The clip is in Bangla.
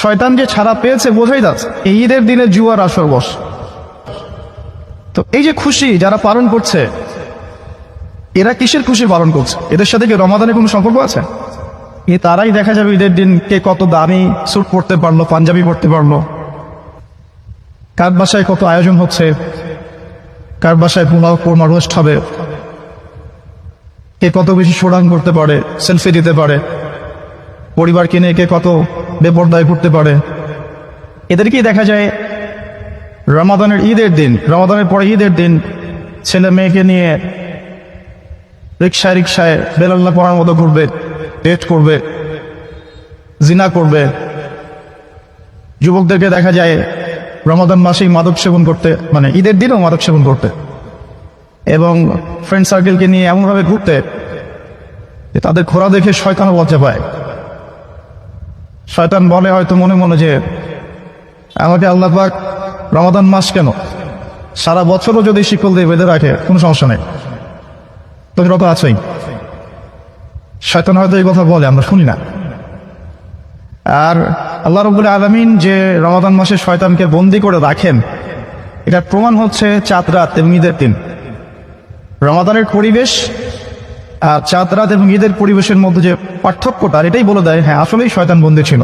শয়তান যে ছাড়া পেয়েছে বোঝাই যাচ্ছে। এই ঈদের দিনে জুয়ার আসর বস। তো এই যে খুশি যারা পালন করছে, এরা কিসের খুশি পালন করছে? এদের সাথে কি রমাদানের কোনো সম্পর্ক আছে? তারাই দেখা যাবে ঈদের দিন কে কত দামি স্যুট পরতে পারলো, পাঞ্জাবি পরতে পারলো, কার বাসায় কত আয়োজন হচ্ছে, কার বাসায় পোলাও কোরমা রোস্ট হবে, কে কত বেশি শোডাং করতে পারে, সেলফি দিতে পারে, পরিবারকে নিয়ে কে কত বেপরদায় করতে পারে। এদেরকেই দেখা যায় রমাদানের ঈদের দিন, রমাদানের পরে ঈদের দিন ছেলে মেয়েকে নিয়ে রিক্সায় রিক্সায় বেলাল্লা পড়ার মতো ঘুরবে, ডেট করবে, জিনা করবে। যুবকদেরকে দেখা যায় রমাদান মাসেই মাদক সেবন করতে, মানে ঈদের দিনেও মাদক সেবন করতে, এবং ফ্রেন্ড সার্কেলকে নিয়ে এমনভাবে ঘুরতে যে তাদের ঘোরা দেখে শয়তানও লজ্জা পায়। শয়তান বলে হয়তো মনে মনে যে আমাকে আল্লাহ পাক রমাদান মাস কেন, সারা বছরও যদি শিকল দিয়ে বেঁধে রাখে কোনো সমস্যা নেই, তোর তো আছেই। শয়তান হয়তো এই কথা বলে, আমরা শুনি না। আর আল্লাহ রাব্বুল আলামিন যে রমাদান মাসে শয়তানকে বন্দী করে রাখেন, এটার প্রমাণ হচ্ছে চাঁদ রাত এবং ঈদের দিন। রমাদানের পরিবেশ আর চাঁদ রাত এবং ঈদের পরিবেশের মধ্যে যে পার্থক্যটা, এটাই বলে দেয় হ্যাঁ আসলেই শয়তান বন্দী ছিল।